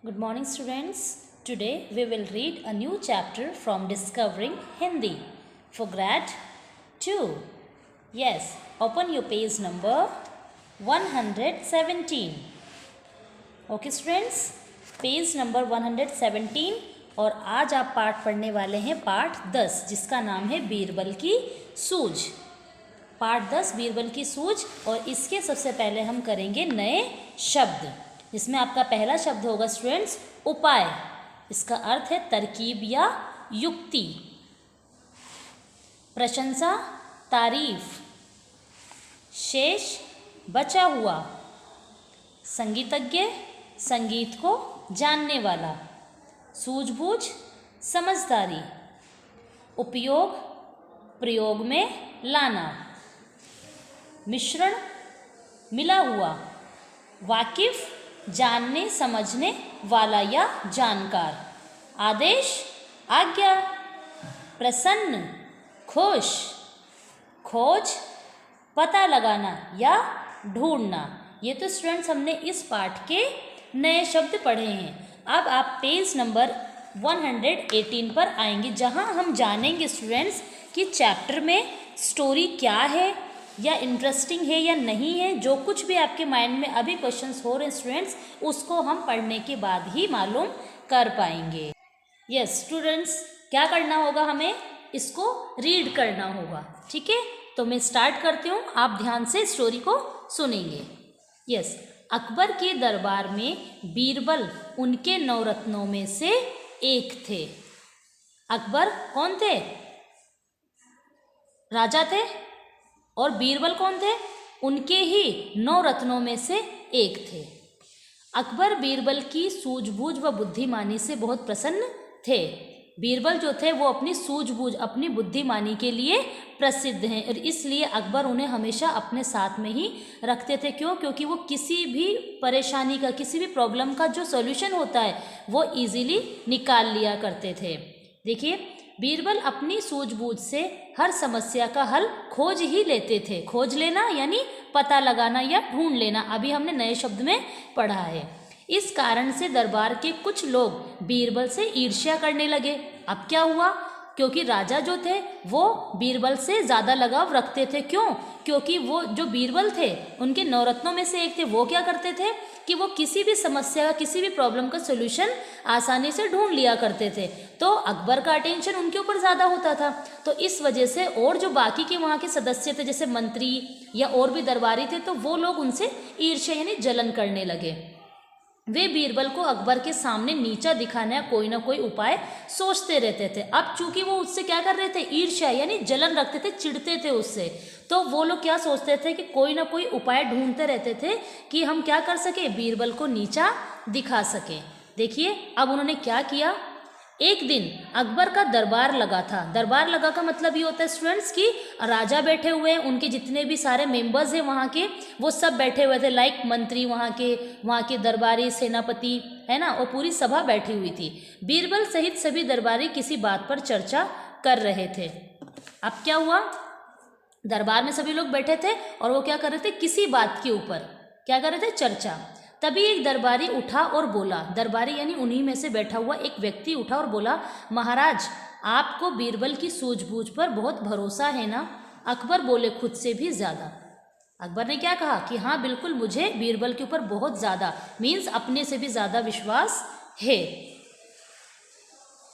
Good morning, students. Today we will read a new chapter from Discovering Hindi for grade 2. Yes, open your page number 117. Okay, students, page number 117 और आज आप पाठ पढ़ने वाले हैं पाठ 10 जिसका नाम है बीरबल की सूझ। पाठ 10 बीरबल की सूझ और इसके सबसे पहले हम करेंगे नए शब्द जिसमें आपका पहला शब्द होगा स्टूडेंट्स उपाय। इसका अर्थ है तरकीब या युक्ति। प्रशंसा तारीफ, शेष बचा हुआ, संगीतज्ञ संगीत को जानने वाला, सूझबूझ समझदारी, उपयोग प्रयोग में लाना, मिश्रण मिला हुआ, वाकिफ जानने समझने वाला या जानकार, आदेश आज्ञा, प्रसन्न खुश, खोज पता लगाना या ढूंढना। ये तो स्टूडेंट्स हमने इस पाठ के नए शब्द पढ़े हैं। अब आप पेज नंबर 118 पर आएंगे जहां हम जानेंगे स्टूडेंट्स कि चैप्टर में स्टोरी क्या है या इंटरेस्टिंग है या नहीं है। जो कुछ भी आपके माइंड में अभी क्वेश्चंस हो रहे हैं स्टूडेंट्स उसको हम पढ़ने के बाद ही मालूम कर पाएंगे। यस स्टूडेंट्स, क्या करना होगा, हमें इसको रीड करना होगा। ठीक है, तो मैं स्टार्ट करती हूँ, आप ध्यान से स्टोरी को सुनेंगे। यस, अकबर के दरबार में बीरबल उनके नवरत्नों में से एक थे। अकबर कौन थे? राजा थे। और बीरबल कौन थे? उनके ही 9 रत्नों में से एक थे। अकबर बीरबल की सूझबूझ व बुद्धिमानी से बहुत प्रसन्न थे। बीरबल जो थे वो अपनी सूझबूझ अपनी बुद्धिमानी के लिए प्रसिद्ध हैं और इसलिए अकबर उन्हें हमेशा अपने साथ में ही रखते थे। क्यों? क्योंकि वो किसी भी परेशानी का किसी भी प्रॉब्लम का जो सॉल्यूशन होता है वो इजीली निकाल लिया करते थे। देखिए, बीरबल अपनी सूझबूझ से हर समस्या का हल खोज ही लेते थे। खोज लेना यानी पता लगाना या ढूंढ लेना, अभी हमने नए शब्द में पढ़ा है। इस कारण से दरबार के कुछ लोग बीरबल से ईर्ष्या करने लगे। अब क्या हुआ? क्योंकि राजा जो थे वो बीरबल से ज़्यादा लगाव रखते थे। क्यों? क्योंकि वो जो बीरबल थे उनके नवरत्नों में से एक थे। वो क्या करते थे कि वो किसी भी समस्या का किसी भी प्रॉब्लम का सोल्यूशन आसानी से ढूंढ लिया करते थे। तो अकबर का अटेंशन उनके ऊपर ज़्यादा होता था। तो इस वजह से और जो बाकी के वहाँ के सदस्य थे जैसे मंत्री या और भी दरबारी थे तो वो लोग उनसे ईर्ष्या यानी जलन करने लगे। वे बीरबल को अकबर के सामने नीचा दिखाने का कोई ना कोई उपाय सोचते रहते थे। अब चूंकि वो उससे क्या कर रहे थे, ईर्ष्या यानी जलन रखते थे, चिढ़ते थे उससे, तो वो लोग क्या सोचते थे कि कोई ना कोई उपाय ढूंढते रहते थे कि हम क्या कर सके, बीरबल को नीचा दिखा सके। देखिए अब उन्होंने क्या किया। एक दिन अकबर का दरबार लगा था। दरबार लगा का मतलब ये होता है स्टूडेंट्स कि राजा बैठे हुए हैं, उनके जितने भी सारे मेंबर्स हैं वहाँ के वो सब बैठे हुए थे, लाइक मंत्री वहाँ के दरबारी सेनापति है ना, और पूरी सभा बैठी हुई थी। बीरबल सहित सभी दरबारी किसी बात पर चर्चा कर रहे थे। अब क्या हुआ, दरबार में सभी लोग बैठे थे और वो क्या कर रहे थे, किसी बात के ऊपर क्या कर रहे थे, चर्चा। तभी एक दरबारी उठा और बोला, दरबारी यानी उन्हीं में से बैठा हुआ एक व्यक्ति उठा और बोला, महाराज आपको बीरबल की सूझबूझ पर बहुत भरोसा है ना? अकबर बोले, खुद से भी ज़्यादा। अकबर ने क्या कहा कि हाँ बिल्कुल, मुझे बीरबल के ऊपर बहुत ज़्यादा मीन्स अपने से भी ज़्यादा विश्वास है।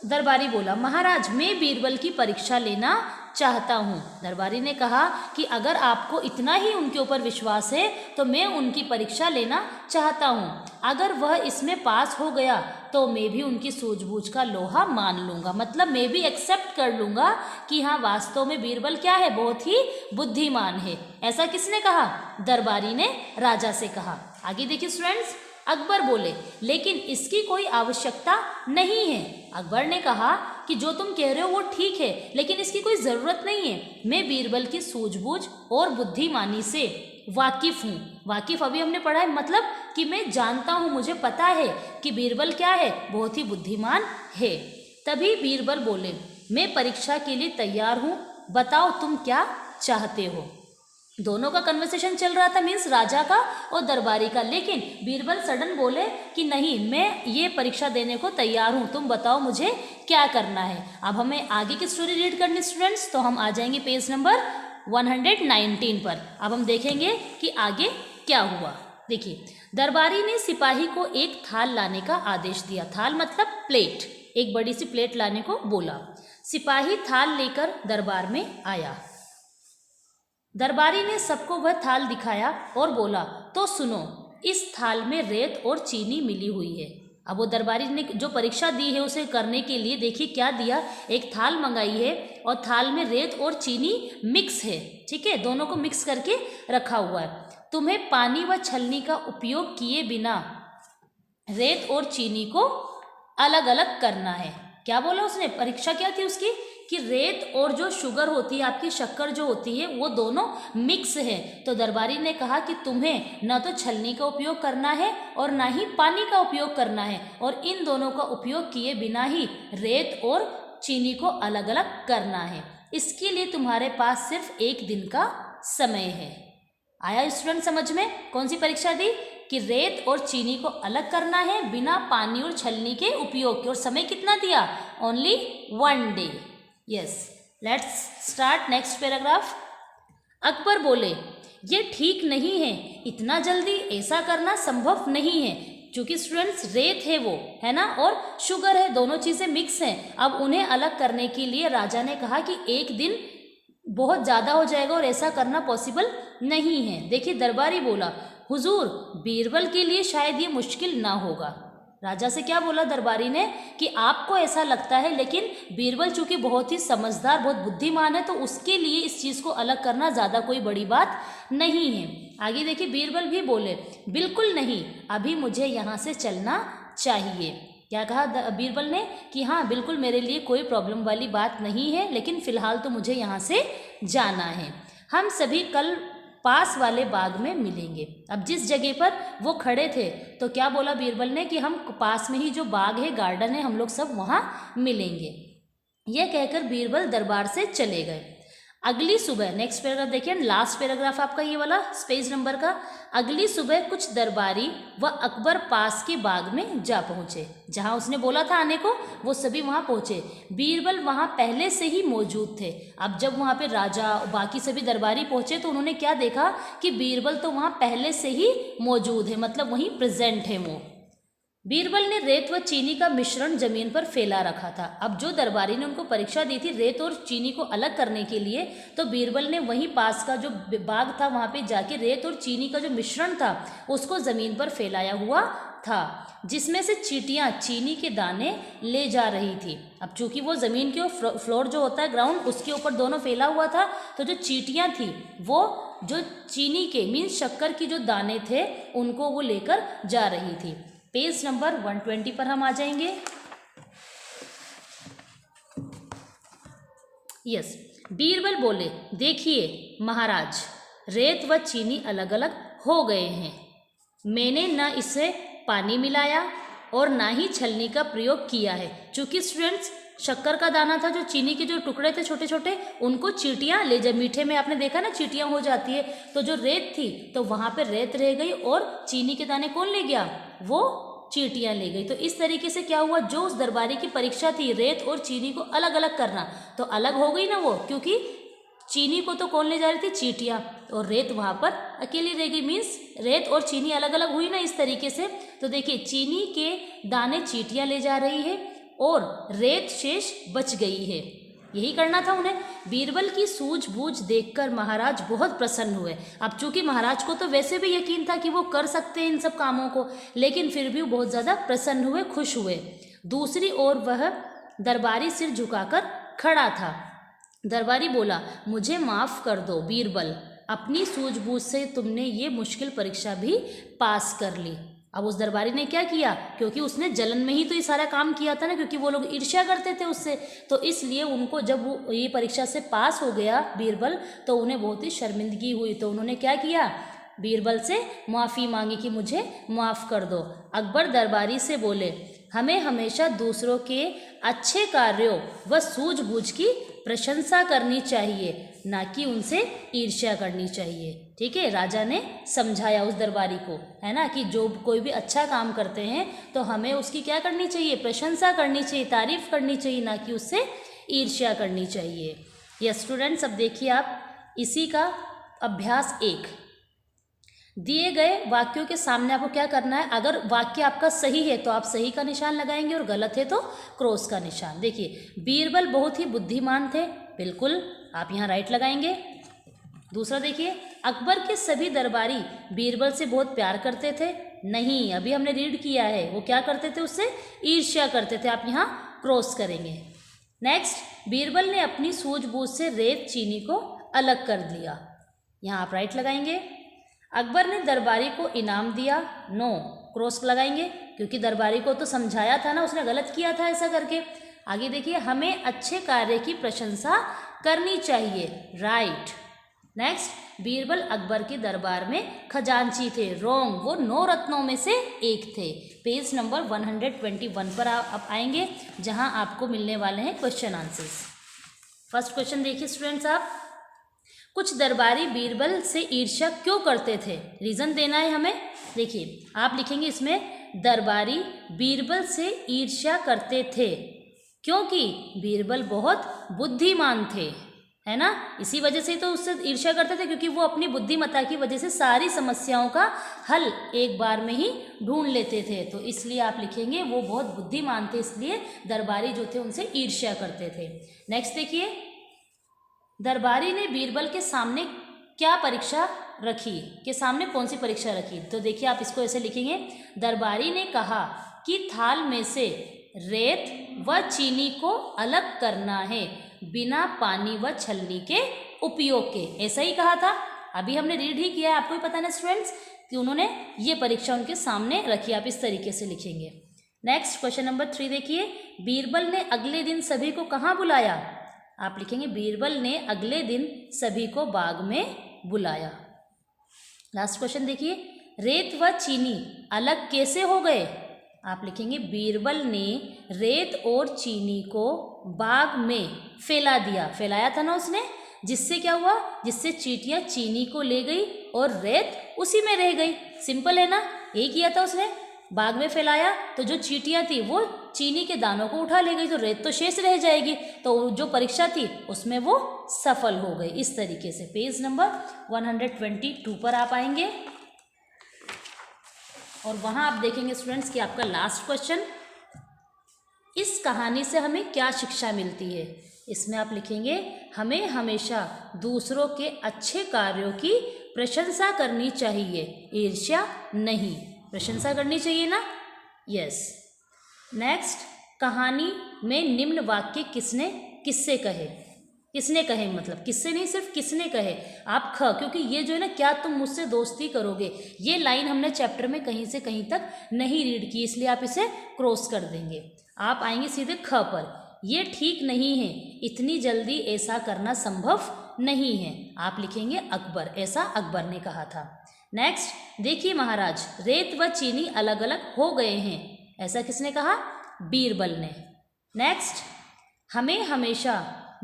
दरबारी बोला, महाराज मैं बीरबल की परीक्षा लेना चाहता हूँ। दरबारी ने कहा कि अगर आपको इतना ही उनके ऊपर विश्वास है तो मैं उनकी परीक्षा लेना चाहता हूँ। अगर वह इसमें पास हो गया तो मैं भी उनकी सूझबूझ का लोहा मान लूँगा, मतलब मैं भी एक्सेप्ट कर लूँगा कि हाँ वास्तव में बीरबल क्या है, बहुत ही बुद्धिमान है। ऐसा किसने कहा? दरबारी ने राजा से कहा। आगे देखिए स्टूडेंट्स, अकबर बोले, लेकिन इसकी कोई आवश्यकता नहीं है। अकबर ने कहा कि जो तुम कह रहे हो वो ठीक है, लेकिन इसकी कोई ज़रूरत नहीं है। मैं बीरबल की सूझबूझ और बुद्धिमानी से वाकिफ़ हूँ। वाकिफ़ अभी हमने पढ़ा है, मतलब कि मैं जानता हूँ, मुझे पता है कि बीरबल क्या है, बहुत ही बुद्धिमान है। तभी बीरबल बोले, मैं परीक्षा के लिए तैयार हूँ, बताओ तुम क्या चाहते हो। दोनों का कन्वर्सेशन चल रहा था, मीन्स राजा का और दरबारी का। लेकिन बीरबल सडन बोले कि नहीं, मैं ये परीक्षा देने को तैयार हूँ, तुम बताओ मुझे क्या करना है। अब हमें आगे की स्टोरी रीड करनी स्टूडेंट्स, तो हम आ जाएंगे पेज नंबर 119 पर। अब हम देखेंगे कि आगे क्या हुआ। देखिए, दरबारी ने सिपाही को एक थाल लाने का आदेश दिया। थाल मतलब प्लेट, एक बड़ी सी प्लेट लाने को बोला। सिपाही थाल लेकर दरबार में आया। दरबारी ने सबको वह थाल दिखाया और बोला, तो सुनो, इस थाल में रेत और चीनी मिली हुई है। अब वो दरबारी ने जो परीक्षा दी है उसे करने के लिए देखिए क्या दिया, एक थाल मंगाई है और थाल में रेत और चीनी मिक्स है, ठीक है, दोनों को मिक्स करके रखा हुआ है। तुम्हें पानी व छलनी का उपयोग किए बिना रेत और चीनी को अलग अलग करना है। क्या बोला उसने, परीक्षा क्या थी उसकी, कि रेत और जो शुगर होती है, आपकी शक्कर जो होती है, वो दोनों मिक्स है। तो दरबारी ने कहा कि तुम्हें न तो छलनी का उपयोग करना है और ना ही पानी का उपयोग करना है, और इन दोनों का उपयोग किए बिना ही रेत और चीनी को अलग अलग करना है। इसके लिए तुम्हारे पास सिर्फ 1 दिन का समय है। आया स्टूडेंट समझ में, कौन सी परीक्षा दी, कि रेत और चीनी को अलग करना है बिना पानी और छलनी के उपयोग के, और समय कितना दिया, only 1 day. Yes, let's start next paragraph. Akbar बोले, ये ठीक नहीं है, इतना जल्दी ऐसा करना संभव नहीं है, क्योंकि स्टूडेंट्स रेत है वो, है ना, और शुगर है, दोनों चीज़ें मिक्स हैं। अब उन्हें अलग करने के लिए राजा ने कहा कि 1 दिन बहुत ज़्यादा हो जाएगा और ऐसा करना पॉसिबल नहीं है। देखिए, दरबारी बोला, हुजूर, बीरबल के लिए शायद ये मुश्किल ना होगा। राजा से क्या बोला दरबारी ने, कि आपको ऐसा लगता है, लेकिन बीरबल चूंकि बहुत ही समझदार, बहुत बुद्धिमान है, तो उसके लिए इस चीज़ को अलग करना ज़्यादा कोई बड़ी बात नहीं है। आगे देखिए, बीरबल भी बोले, बिल्कुल नहीं, अभी मुझे यहाँ से चलना चाहिए। क्या कहा बीरबल ने, कि हाँ बिल्कुल, मेरे लिए कोई प्रॉब्लम वाली बात नहीं है, लेकिन फ़िलहाल तो मुझे यहाँ से जाना है। हम सभी कल पास वाले बाग में मिलेंगे। अब जिस जगह पर वो खड़े थे, तो क्या बोला बीरबल ने, कि हम पास में ही जो बाग है, गार्डन है, हम लोग सब वहाँ मिलेंगे। यह कहकर बीरबल दरबार से चले गए। अगली सुबह, नेक्स्ट पैराग्राफ देखिए, लास्ट पैराग्राफ आपका ये वाला पेज नंबर का। अगली सुबह कुछ दरबारी व अकबर पास के बाग में जा पहुँचे। जहाँ उसने बोला था आने को, वो सभी वहाँ पहुँचे। बीरबल वहाँ पहले से ही मौजूद थे। अब जब वहाँ पे राजा बाकी सभी दरबारी पहुँचे, तो उन्होंने क्या देखा, कि बीरबल तो वहाँ पहले से ही मौजूद है, मतलब वहीं प्रेजेंट है वो। बीरबल ने रेत व चीनी का मिश्रण जमीन पर फैला रखा था। अब जो दरबारी ने उनको परीक्षा दी थी रेत और चीनी को अलग करने के लिए, तो बीरबल ने वहीं पास का जो बाग था, वहाँ पे जाके रेत और चीनी का जो मिश्रण था, उसको ज़मीन पर फैलाया हुआ था, जिसमें से चींटियाँ चीनी के दाने ले जा रही थी। अब चूंकि वो ज़मीन के फ्लोर जो होता है, ग्राउंड, उसके ऊपर दोनों फैला हुआ था, तो जो चींटियाँ थी वो जो चीनी के मीन्स शक्कर की जो दाने थे, उनको वो लेकर जा रही थी। पेज नंबर 120 पर हम आ जाएंगे। यस, बीरबल बोले, देखिए महाराज, रेत व चीनी अलग अलग हो गए हैं। मैंने न इसे पानी मिलाया और ना ही छलनी का प्रयोग किया है। चूँकि स्टूडेंट्स, शक्कर का दाना था, जो चीनी के जो टुकड़े थे छोटे छोटे, उनको चींटियाँ ले जा, मीठे में आपने देखा ना चींटियाँ हो जाती है, तो जो रेत थी, तो वहाँ पे रेत रह गई और चीनी के दाने कौन ले गया, वो चींटियाँ ले गई। तो इस तरीके से क्या हुआ, जो उस दरबारी की परीक्षा थी रेत और चीनी को अलग अलग करना, तो अलग हो गई ना वो, क्योंकि चीनी को तो कौन ले जा रही थी, चींटियाँ, और रेत वहाँ पर अकेली रह गई। मीन्स रेत और चीनी अलग अलग हुई ना इस तरीके से। तो देखिए, चीनी के दाने चींटियाँ ले जा रही है और रेत शेष बच गई है। यही करना था उन्हें। बीरबल की सूझबूझ देखकर महाराज बहुत प्रसन्न हुए। अब चूंकि महाराज को तो वैसे भी यकीन था कि वो कर सकते हैं इन सब कामों को, लेकिन फिर भी वो बहुत ज़्यादा प्रसन्न हुए, खुश हुए। दूसरी ओर वह दरबारी सिर झुकाकर खड़ा था। दरबारी बोला, मुझे माफ़ कर दो बीरबल, अपनी सूझबूझ से तुमने ये मुश्किल परीक्षा भी पास कर ली। अब उस दरबारी ने क्या किया, क्योंकि उसने जलन में ही तो ये सारा काम किया था ना, क्योंकि वो लोग ईर्ष्या करते थे उससे, तो इसलिए उनको जब वो ये परीक्षा से पास हो गया बीरबल, तो उन्हें बहुत ही शर्मिंदगी हुई। तो उन्होंने क्या किया, बीरबल से माफ़ी मांगी कि मुझे माफ़ कर दो। अकबर दरबारी से बोले, हमें हमेशा दूसरों के अच्छे कार्यों व सूझबूझ की प्रशंसा करनी चाहिए। ना कि उनसे ईर्ष्या करनी चाहिए। ठीक है, राजा ने समझाया उस दरबारी को, है ना, कि जो कोई भी अच्छा काम करते हैं तो हमें उसकी क्या करनी चाहिए, प्रशंसा करनी चाहिए, तारीफ करनी चाहिए, ना कि उससे ईर्ष्या करनी चाहिए। यस स्टूडेंट्स, अब देखिए आप इसी का अभ्यास 1, दिए गए वाक्यों के सामने आपको क्या करना है, अगर वाक्य आपका सही है तो आप सही का निशान लगाएंगे और गलत है तो क्रॉस का निशान। देखिए, बीरबल बहुत ही बुद्धिमान थे, बिल्कुल आप यहाँ राइट लगाएंगे। दूसरा देखिए, अकबर के सभी दरबारी बीरबल से बहुत प्यार करते थे, नहीं, अभी हमने रीड किया है, वो क्या करते थे, उससे ईर्ष्या करते थे, आप यहाँ क्रॉस करेंगे। नेक्स्ट, बीरबल ने अपनी सूझबूझ से रेत चीनी को अलग कर दिया, यहाँ आप राइट लगाएंगे। अकबर ने दरबारी को इनाम दिया, नो, क्रॉस लगाएंगे, क्योंकि दरबारी को तो समझाया था ना, उसने गलत किया था ऐसा करके। आगे देखिए, हमें अच्छे कार्य की प्रशंसा करनी चाहिए, राइट। नेक्स्ट, बीरबल अकबर के दरबार में खजांची थे, रॉन्ग, वो 9 रत्नों में से एक थे। पेज नंबर 121 पर आप आएंगे, जहां आपको मिलने वाले हैं क्वेश्चन आंसर्स। फर्स्ट क्वेश्चन देखिए स्टूडेंट्स, आप, कुछ दरबारी बीरबल से ईर्ष्या क्यों करते थे, रीज़न देना है हमें। देखिए, आप लिखेंगे इसमें दरबारी बीरबल से ईर्ष्या करते थे क्योंकि बीरबल बहुत बुद्धिमान थे, है ना, इसी वजह से तो उससे ईर्ष्या करते थे, क्योंकि वो अपनी बुद्धिमत्ता की वजह से सारी समस्याओं का हल एक बार में ही ढूंढ लेते थे, तो इसलिए आप लिखेंगे वो बहुत बुद्धिमान थे, इसलिए दरबारी जो थे उनसे ईर्ष्या करते थे। नेक्स्ट देखिए, दरबारी ने बीरबल के सामने क्या परीक्षा रखी, के सामने कौन सी परीक्षा रखी, तो देखिए आप इसको ऐसे लिखेंगे, दरबारी ने कहा कि थाल में से रेत व चीनी को अलग करना है बिना पानी व छलनी के उपयोग के, ऐसा ही कहा था, अभी हमने रीड ही किया है, आपको ही पता ना स्टूडेंट्स कि उन्होंने ये परीक्षा उनके सामने रखी, आप इस तरीके से लिखेंगे। नेक्स्ट क्वेश्चन नंबर 3 देखिए, बीरबल ने अगले दिन सभी को कहाँ बुलाया, आप लिखेंगे बीरबल ने अगले दिन सभी को बाग में बुलाया। लास्ट क्वेश्चन देखिए, रेत व चीनी अलग कैसे हो गए, आप लिखेंगे बीरबल ने रेत और चीनी को बाग में फैला दिया, फैलाया था ना उसने, जिससे क्या हुआ, जिससे चींटियां चीनी को ले गई और रेत उसी में रह गई, सिंपल है ना, यही किया था उसने, बाग में फैलाया तो जो चींटियां थी वो चीनी के दानों को उठा ले गई, तो रेत तो शेष रह जाएगी, तो जो परीक्षा थी उसमें वो सफल हो गई, इस तरीके से। पेज नंबर 122 पर आप आएंगे और वहाँ आप देखेंगे स्टूडेंट्स कि आपका लास्ट क्वेश्चन, इस कहानी से हमें क्या शिक्षा मिलती है, इसमें आप लिखेंगे हमें हमेशा दूसरों के अच्छे कार्यों की प्रशंसा करनी चाहिए, ईर्ष्या नहीं, प्रशंसा करनी चाहिए ना, यस। नेक्स्ट, कहानी में निम्न वाक्य किसने किससे कहे, किसने कहे मतलब किससे नहीं, सिर्फ किसने कहे, आप ख, क्योंकि ये जो है ना, क्या तुम मुझसे दोस्ती करोगे, ये लाइन हमने चैप्टर में कहीं से कहीं तक नहीं रीड की, इसलिए आप इसे क्रॉस कर देंगे। आप आएंगे सीधे ख पर, ये ठीक नहीं है, इतनी जल्दी ऐसा करना संभव नहीं है, आप लिखेंगे अकबर, ऐसा अकबर ने कहा था। नेक्स्ट देखिए महाराज, रेत व चीनी अलग अलग हो गए हैं, ऐसा किसने कहा, बीरबल ने। नेक्स्ट, हमें हमेशा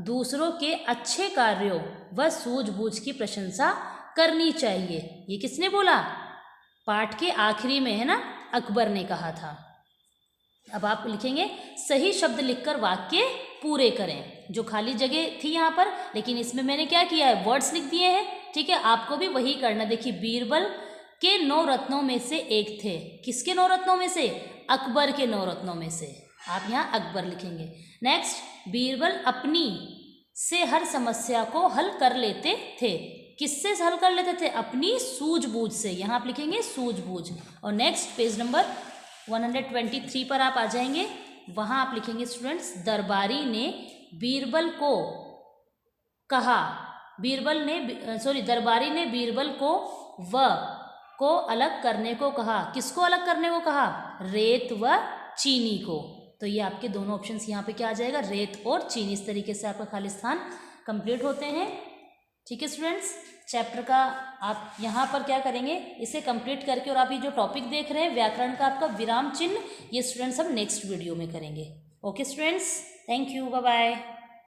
दूसरों के अच्छे कार्यों व सूझबूझ की प्रशंसा करनी चाहिए, ये किसने बोला, पाठ के आखिरी में है ना, अकबर ने कहा था। अब आप लिखेंगे सही शब्द लिखकर वाक्य पूरे करें, जो खाली जगह थी यहाँ पर, लेकिन इसमें मैंने क्या किया है, वर्ड्स लिख दिए हैं, ठीक है, आपको भी वही करना। देखिए, बीरबल के 9 रत्नों में से एक थे, किसके 9 रत्नों में से, अकबर के 9 रत्नों में से, आप यहाँ अकबर लिखेंगे। नेक्स्ट, बीरबल अपनी से हर समस्या को हल कर लेते थे, किससे हल कर लेते थे, अपनी सूझबूझ से, यहाँ आप लिखेंगे सूझबूझ। और नेक्स्ट पेज नंबर 123 पर आप आ जाएंगे, वहाँ आप लिखेंगे स्टूडेंट्स, दरबारी ने बीरबल को कहा, दरबारी ने बीरबल को को अलग करने को कहा, किसको अलग करने को कहा, रेत व चीनी को, तो ये आपके दोनों ऑप्शंस यहाँ पे क्या आ जाएगा, रेत और चीनी, इस तरीके से आपका खाली स्थान कंप्लीट होते हैं। ठीक है स्टूडेंट्स, चैप्टर का आप यहाँ पर क्या करेंगे, इसे कंप्लीट करके, और आप ये जो टॉपिक देख रहे हैं व्याकरण का आपका विराम चिन्ह, ये स्टूडेंट्स हम नेक्स्ट वीडियो में करेंगे। Okay students, thank you, bye bye.